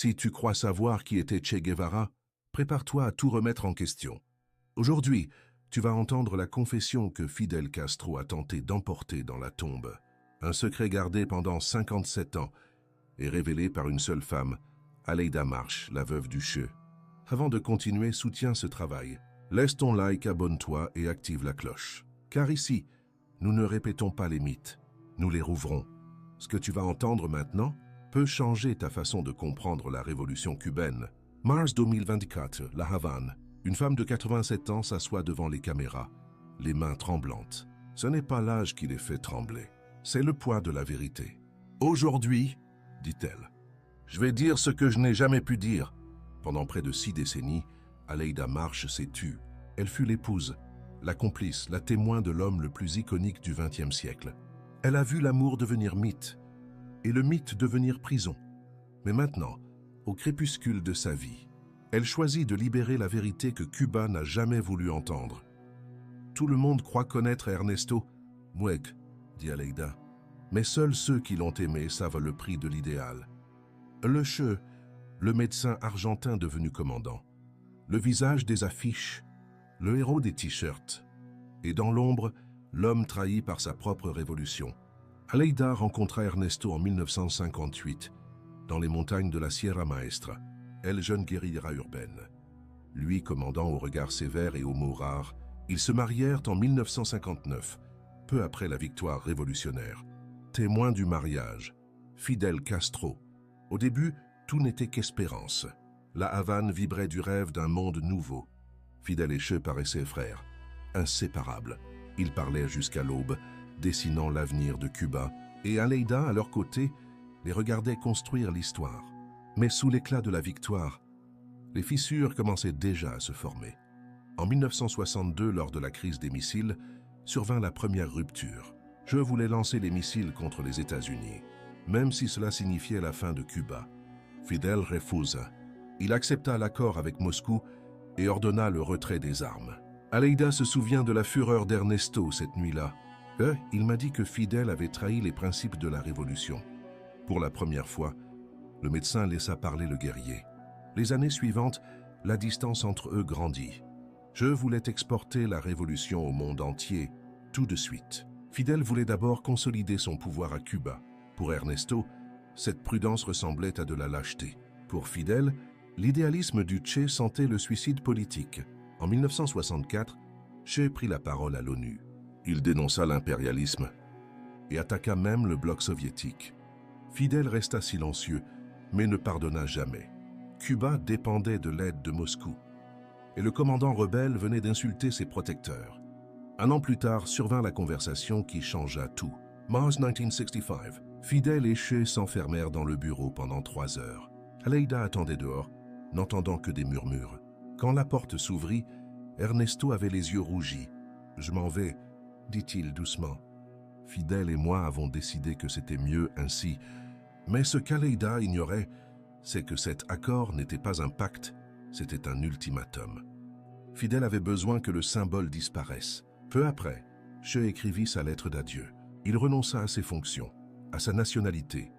Si tu crois savoir qui était Che Guevara, prépare-toi à tout remettre en question. Aujourd'hui, tu vas entendre la confession que Fidel Castro a tenté d'emporter dans la tombe. Un secret gardé pendant 57 ans et révélé par une seule femme, Aleida March, la veuve du Che. Avant de continuer, soutiens ce travail. Laisse ton like, abonne-toi et active la cloche. Car ici, nous ne répétons pas les mythes, nous les rouvrons. Ce que tu vas entendre maintenant peut changer ta façon de comprendre la révolution cubaine. Mars 2024, La Havane. Une femme de 87 ans s'assoit devant les caméras, les mains tremblantes. Ce n'est pas l'âge qui les fait trembler, c'est le poids de la vérité. Aujourd'hui, dit-elle, je vais dire ce que je n'ai jamais pu dire. Pendant près de 6 décennies, Aleida March s'est tue. Elle fut l'épouse, la complice, la témoin de l'homme le plus iconique du XXe siècle. Elle a vu l'amour devenir mythe, et le mythe devenir prison. Mais maintenant, au crépuscule de sa vie, elle choisit de libérer la vérité que Cuba n'a jamais voulu entendre. Tout le monde croit connaître Ernesto Mueg, dit Aleida, mais seuls ceux qui l'ont aimé savent le prix de l'idéal. Le Che, le médecin argentin devenu commandant, le visage des affiches, le héros des t-shirts, et dans l'ombre, l'homme trahi par sa propre révolution. Aleida rencontra Ernesto en 1958, dans les montagnes de la Sierra Maestra, elle jeune guérilla urbaine. Lui commandant au regard sévère et aux mots rares, ils se marièrent en 1959, peu après la victoire révolutionnaire. Témoin du mariage, Fidel Castro. Au début, tout n'était qu'espérance. La Havane vibrait du rêve d'un monde nouveau. Fidel et Che paraissaient frères, inséparables. Ils parlaient jusqu'à l'aube, dessinant l'avenir de Cuba, et Aleida, à leur côté, les regardait construire l'histoire. Mais sous l'éclat de la victoire, les fissures commençaient déjà à se former. En 1962, lors de la crise des missiles, survint la première rupture. Je voulais lancer les missiles contre les États-Unis, même si cela signifiait la fin de Cuba. Fidel refusa. Il accepta l'accord avec Moscou et ordonna le retrait des armes. Aleida se souvient de la fureur d'Ernesto cette nuit-là. Il m'a dit que Fidel avait trahi les principes de la révolution. Pour la première fois, le médecin laissa parler le guerrier. Les années suivantes, la distance entre eux grandit. Je voulais exporter la révolution au monde entier, tout de suite. Fidel voulait d'abord consolider son pouvoir à Cuba. Pour Ernesto, cette prudence ressemblait à de la lâcheté. Pour Fidel, l'idéalisme du Che sentait le suicide politique. En 1964, Che prit la parole à l'ONU. Il dénonça l'impérialisme et attaqua même le bloc soviétique. Fidel resta silencieux, mais ne pardonna jamais. Cuba dépendait de l'aide de Moscou, et le commandant rebelle venait d'insulter ses protecteurs. Un an plus tard, survint la conversation qui changea tout. Mars 1965, Fidel et Che s'enfermèrent dans le bureau pendant 3 heures. Aleida attendait dehors, n'entendant que des murmures. Quand la porte s'ouvrit, Ernesto avait les yeux rougis. « Je m'en vais », dit-il doucement. Fidel et moi avons décidé que c'était mieux ainsi. Mais ce qu'Aleida ignorait, c'est que cet accord n'était pas un pacte, c'était un ultimatum. Fidel avait besoin que le symbole disparaisse. Peu après, Che écrivit sa lettre d'adieu. Il renonça à ses fonctions, à sa nationalité,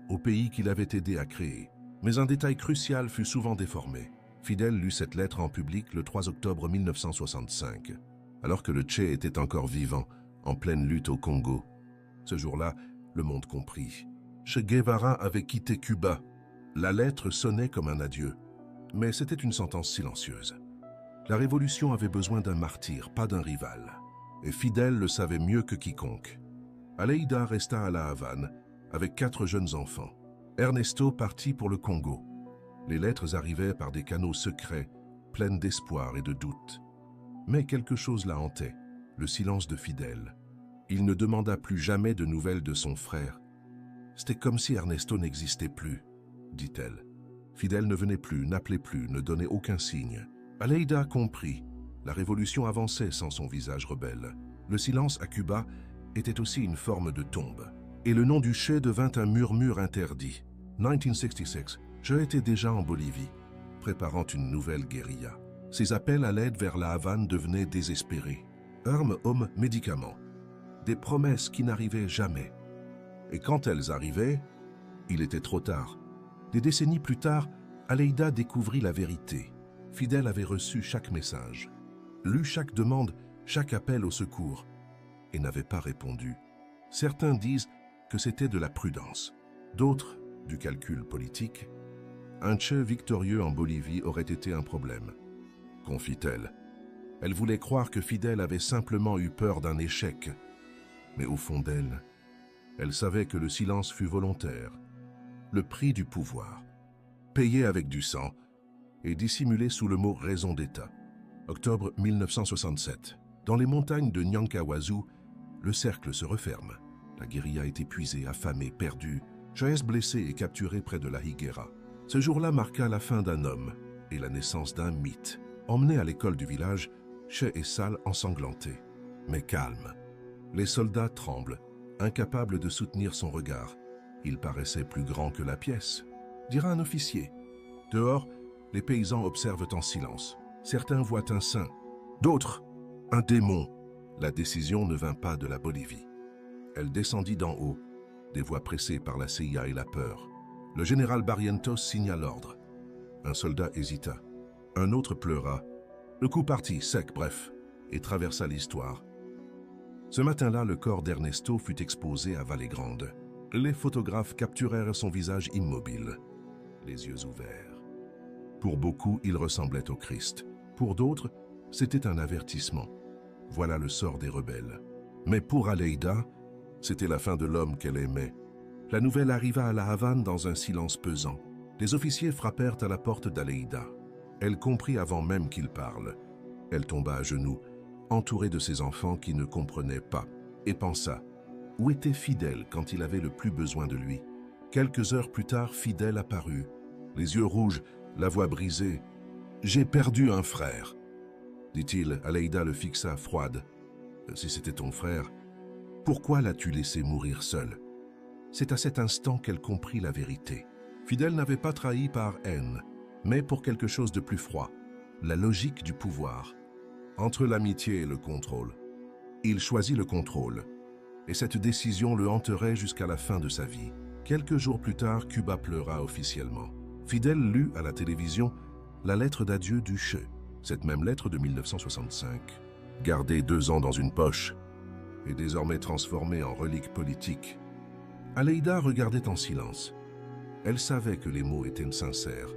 au pays qu'il avait aidé à créer. Mais un détail crucial fut souvent déformé. Fidel lut cette lettre en public le 3 octobre 1965, alors que le Che était encore vivant, en pleine lutte au Congo. Ce jour-là, le monde comprit. Che Guevara avait quitté Cuba. La lettre sonnait comme un adieu, mais c'était une sentence silencieuse. La révolution avait besoin d'un martyr, pas d'un rival. Et Fidel le savait mieux que quiconque. Aleida resta à La Havane, avec 4 jeunes enfants. Ernesto partit pour le Congo. Les lettres arrivaient par des canaux secrets, pleines d'espoir et de doute. Mais quelque chose la hantait, le silence de Fidel. Il ne demanda plus jamais de nouvelles de son frère. C'était comme si Ernesto n'existait plus, dit-elle. Fidel ne venait plus, n'appelait plus, ne donnait aucun signe. Aleida comprit. La révolution avançait sans son visage rebelle. Le silence à Cuba était aussi une forme de tombe. Et le nom du Che devint un murmure interdit. 1966, Che était déjà en Bolivie, préparant une nouvelle guérilla. Ses appels à l'aide vers la Havane devenaient désespérés. Armes, hommes, médicaments. Des promesses qui n'arrivaient jamais. Et quand elles arrivaient, il était trop tard. Des décennies plus tard, Aleida découvrit la vérité. Fidel avait reçu chaque message, lu chaque demande, chaque appel au secours, et n'avait pas répondu. Certains disent que c'était de la prudence, d'autres du calcul politique. Un Che victorieux en Bolivie aurait été un problème, confie-t-elle. Elle voulait croire que Fidel avait simplement eu peur d'un échec. Mais au fond d'elle, elle savait que le silence fut volontaire. Le prix du pouvoir, payé avec du sang et dissimulé sous le mot raison d'État. Octobre 1967. Dans les montagnes de Nyankawazu, le cercle se referme. La guérilla est épuisée, affamée, perdue. Chavez blessé et capturé près de la Higuera. Ce jour-là marqua la fin d'un homme et la naissance d'un mythe. Emmenés à l'école du village, Che et Sal ensanglantés, mais calmes. Les soldats tremblent, incapables de soutenir son regard. Il paraissait plus grand que la pièce, dira un officier. Dehors, les paysans observent en silence. Certains voient un saint, d'autres, un démon. La décision ne vint pas de la Bolivie. Elle descendit d'en haut, des voix pressées par la CIA et la peur. Le général Barrientos signa l'ordre. Un soldat hésita. Un autre pleura. Le coup partit, sec, bref, et traversa l'histoire. Ce matin-là, le corps d'Ernesto fut exposé à Vallée Grande. Les photographes capturèrent son visage immobile, les yeux ouverts. Pour beaucoup, il ressemblait au Christ. Pour d'autres, c'était un avertissement. Voilà le sort des rebelles. Mais pour Aleida, c'était la fin de l'homme qu'elle aimait. La nouvelle arriva à La Havane dans un silence pesant. Les officiers frappèrent à la porte d'Aleida. Elle comprit avant même qu'il parle. Elle tomba à genoux, entourée de ses enfants qui ne comprenaient pas, et pensa, où était Fidel quand il avait le plus besoin de lui? Quelques heures plus tard, Fidel apparut, les yeux rouges, la voix brisée. « J'ai perdu un frère », dit-il. Aleida le fixa froide. « Si c'était ton frère, pourquoi l'as-tu laissé mourir seul ?» C'est à cet instant qu'elle comprit la vérité. Fidel n'avait pas trahi par haine, mais pour quelque chose de plus froid, la logique du pouvoir. Entre l'amitié et le contrôle. Il choisit le contrôle, et cette décision le hanterait jusqu'à la fin de sa vie. Quelques jours plus tard, Cuba pleura officiellement. Fidel lut à la télévision la lettre d'adieu du Che, cette même lettre de 1965, gardée 2 ans dans une poche, et désormais transformée en relique politique. Aleida regardait en silence. Elle savait que les mots étaient sincères,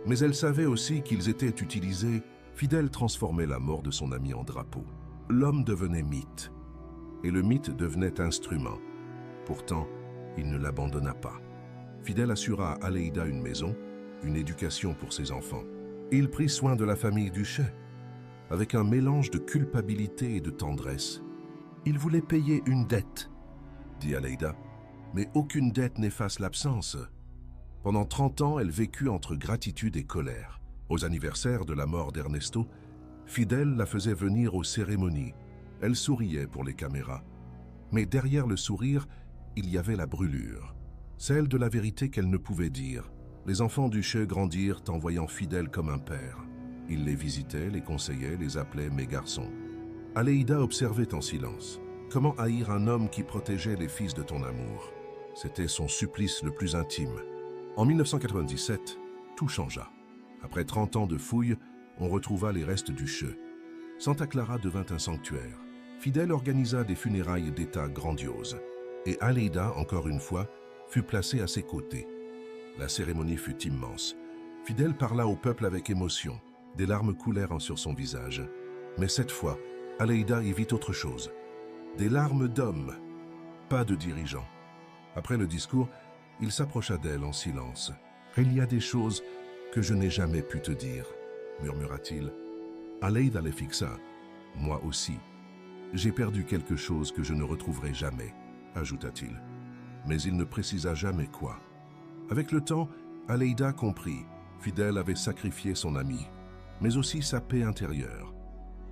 mais elle savait aussi qu'ils étaient utilisés. Fidel transformait la mort de son ami en drapeau. L'homme devenait mythe, et le mythe devenait instrument. Pourtant, il ne l'abandonna pas. Fidel assura à Aleida une maison, une éducation pour ses enfants. Il prit soin de la famille du Che, avec un mélange de culpabilité et de tendresse. Il voulait payer une dette, dit Aleida, mais aucune dette n'efface l'absence. Pendant 30 ans, elle vécut entre gratitude et colère. Aux anniversaires de la mort d'Ernesto, Fidel la faisait venir aux cérémonies. Elle souriait pour les caméras. Mais derrière le sourire, il y avait la brûlure, celle de la vérité qu'elle ne pouvait dire. Les enfants du Che grandirent en voyant Fidel comme un père. Il les visitait, les conseillait, les appelait « mes garçons ». Aleida observait en silence. Comment haïr un homme qui protégeait les fils de ton amour? C'était son supplice le plus intime. En 1997, tout changea. Après 30 ans de fouilles, on retrouva les restes du Che. Santa Clara devint un sanctuaire. Fidel organisa des funérailles d'État grandioses. Et Aleida, encore une fois, fut placée à ses côtés. La cérémonie fut immense. Fidel parla au peuple avec émotion. Des larmes coulèrent sur son visage. Mais cette fois, Aleida y vit autre chose. Des larmes d'homme, pas de dirigeant. Après le discours, il s'approcha d'elle en silence. « Il y a des choses que je n'ai jamais pu te dire, » murmura-t-il. Aleida les fixa. « Moi aussi. J'ai perdu quelque chose que je ne retrouverai jamais, » ajouta-t-il. Mais il ne précisa jamais quoi. Avec le temps, Aleida comprit. Fidel avait sacrifié son ami, mais aussi sa paix intérieure.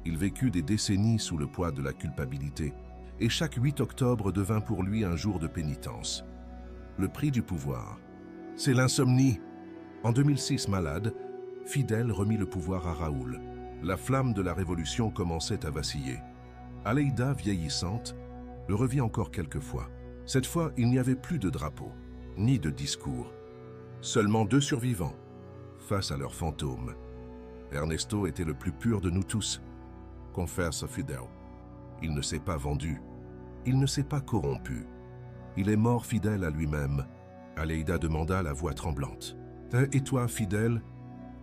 Il vécut des décennies sous le poids de la culpabilité, et chaque 8 octobre devint pour lui un jour de pénitence. Le prix du pouvoir, c'est l'insomnie. En 2006, malade, Fidel remit le pouvoir à Raoul. La flamme de la révolution commençait à vaciller. Aleida, vieillissante, le revit encore quelques fois. Cette fois, il n'y avait plus de drapeau, ni de discours. Seulement 2 survivants, face à leurs fantômes. Ernesto était le plus pur de nous tous, confesse Fidel. Il ne s'est pas vendu, il ne s'est pas corrompu. Il est mort fidèle à lui-même. Aleida demanda la voix tremblante. « Et toi, Fidel,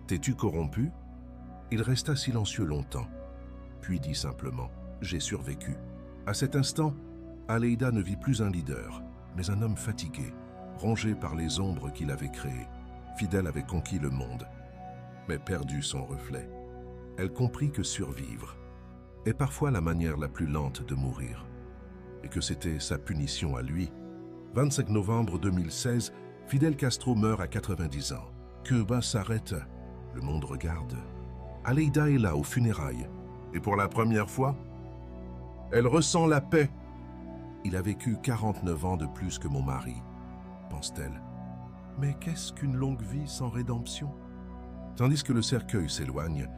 t'es-tu corrompu ?» Il resta silencieux longtemps, puis dit simplement « J'ai survécu ». À cet instant, Aleida ne vit plus un leader, mais un homme fatigué, rongé par les ombres qu'il avait créées. Fidel avait conquis le monde, mais perdu son reflet. Elle comprit que survivre est parfois la manière la plus lente de mourir, et que c'était sa punition à lui. 25 novembre 2016, Fidel Castro meurt à 90 ans. Cuba s'arrête, le monde regarde. Aleida est là aux funérailles, et pour la première fois, elle ressent la paix. Il a vécu 49 ans de plus que mon mari, pense-t-elle. Mais qu'est-ce qu'une longue vie sans rédemption? Tandis que le cercueil s'éloigne,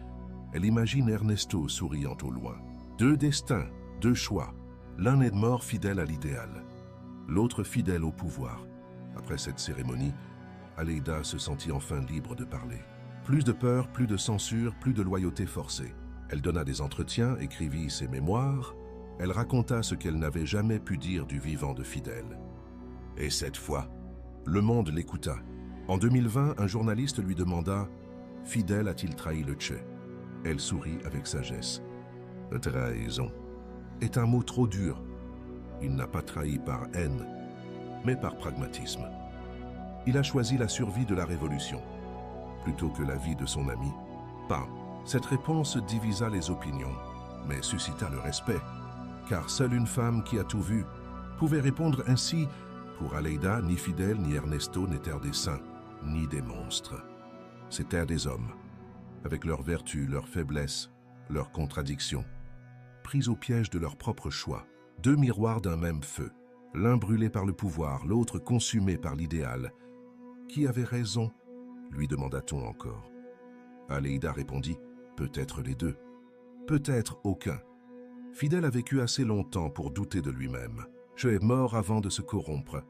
elle imagine Ernesto souriant au loin. 2 destins, 2 choix. L'un est mort fidèle à l'idéal, l'autre fidèle au pouvoir. Après cette cérémonie, Aleida se sentit enfin libre de parler. Plus de peur, plus de censure, plus de loyauté forcée. Elle donna des entretiens, écrivit ses mémoires. Elle raconta ce qu'elle n'avait jamais pu dire du vivant de Fidel. Et cette fois, le monde l'écouta. En 2020, un journaliste lui demanda « Fidel a-t-il trahi le Che ?» Elle sourit avec sagesse. « Trahison est un mot trop dur. Il n'a pas trahi par haine, mais par pragmatisme. Il a choisi la survie de la révolution, plutôt que la vie de son ami. » Pas. Cette réponse divisa les opinions, mais suscita le respect, car seule une femme qui a tout vu pouvait répondre ainsi. Pour Aleida, ni Fidel ni Ernesto n'étaient des saints, ni des monstres. C'étaient des hommes, avec leurs vertus, leurs faiblesses, leurs contradictions, pris au piège de leur propre choix. 2 miroirs d'un même feu, l'un brûlé par le pouvoir, l'autre consumé par l'idéal. Qui avait raison? Lui demanda-t-on encore. Aleida répondit, peut-être les 2, peut-être aucun. Fidel a vécu assez longtemps pour douter de lui-même. Je est mort avant de se corrompre,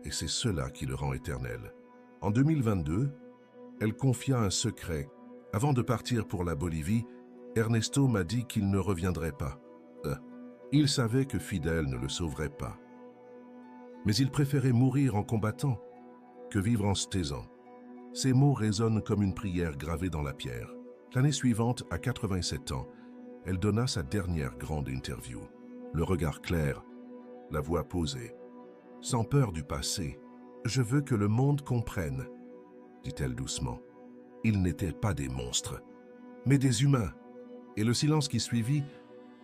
et c'est cela qui le rend éternel. En 2022, elle confia un secret. Avant de partir pour la Bolivie, Ernesto m'a dit qu'il ne reviendrait pas. Il savait que Fidel ne le sauverait pas. Mais il préférait mourir en combattant que vivre en se taisant. Ces mots résonnent comme une prière gravée dans la pierre. L'année suivante, à 87 ans, elle donna sa dernière grande interview. Le regard clair, la voix posée, sans peur du passé. « Je veux que le monde comprenne », dit-elle doucement. Ils n'étaient pas des monstres, mais des humains. Et le silence qui suivit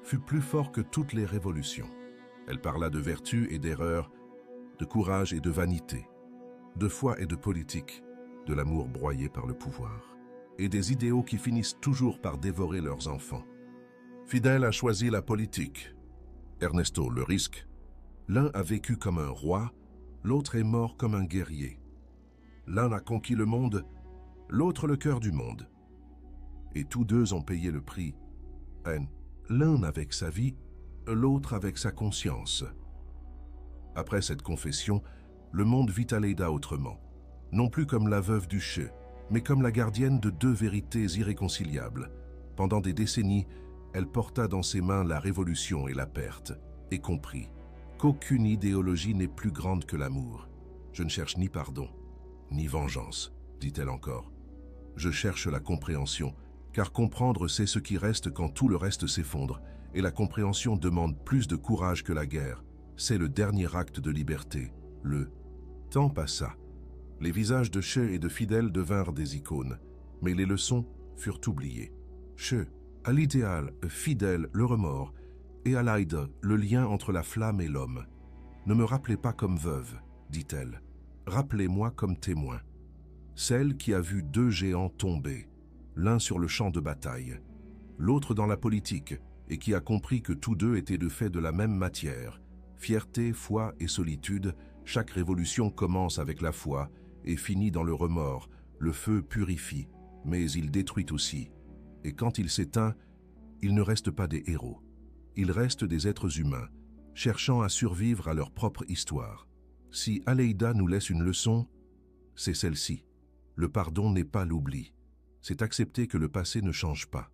fut plus fort que toutes les révolutions. Elle parla de vertu et d'erreur, de courage et de vanité, de foi et de politique, de l'amour broyé par le pouvoir, et des idéaux qui finissent toujours par dévorer leurs enfants. Fidel a choisi la politique, Ernesto le risque. L'un a vécu comme un roi, l'autre est mort comme un guerrier. L'un a conquis le monde, l'autre le cœur du monde. Et tous 2 ont payé le prix. L'un avec sa vie, l'autre avec sa conscience. Après cette confession, le monde vit Aleida autrement. Non plus comme la veuve du Che, mais comme la gardienne de 2 vérités irréconciliables. Pendant des décennies, elle porta dans ses mains la révolution et la perte, et comprit qu'aucune idéologie n'est plus grande que l'amour. Je ne cherche ni pardon, ni vengeance, dit-elle encore. Je cherche la compréhension, car comprendre c'est ce qui reste quand tout le reste s'effondre, et la compréhension demande plus de courage que la guerre. C'est le dernier acte de liberté. Le temps passa. Les visages de Che et de Fidel devinrent des icônes, mais les leçons furent oubliées. Che, à l'idéal, Fidel, le remords, et Aleida, le lien entre la flamme et l'homme. Ne me rappelez pas comme veuve, dit-elle. Rappelez-moi comme témoin. Celle qui a vu 2 géants tomber, l'un sur le champ de bataille, l'autre dans la politique, et qui a compris que tous 2 étaient de fait de la même matière. Fierté, foi et solitude, chaque révolution commence avec la foi et finit dans le remords. Le feu purifie, mais il détruit aussi. Et quand il s'éteint, il ne reste pas des héros. Il reste des êtres humains, cherchant à survivre à leur propre histoire. Si Aleida nous laisse une leçon, c'est celle-ci. Le pardon n'est pas l'oubli. C'est accepter que le passé ne change pas,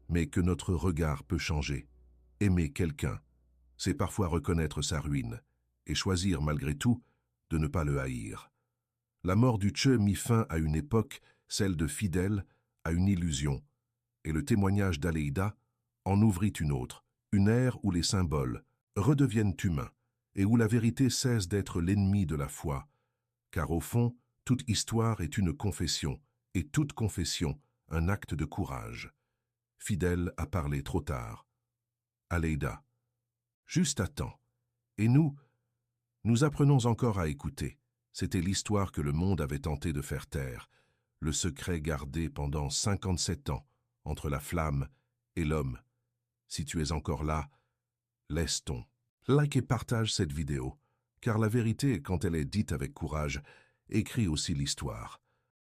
mais que notre regard peut changer. Aimer quelqu'un, c'est parfois reconnaître sa ruine et choisir malgré tout de ne pas le haïr. La mort du Tche mit fin à une époque, celle de Fidèle, à une illusion, et le témoignage d'Aleida en ouvrit une autre, une ère où les symboles redeviennent humains et où la vérité cesse d'être l'ennemi de la foi, car au fond, toute histoire est une confession, et toute confession un acte de courage. Fidèle a parlé trop tard. Aleida. Juste à temps. Et nous apprenons encore à écouter. C'était l'histoire que le monde avait tenté de faire taire, le secret gardé pendant 57 ans entre la flamme et l'homme. Si tu es encore là, laisse-t-on. Like et partage cette vidéo, car la vérité, quand elle est dite avec courage, écrit aussi l'histoire.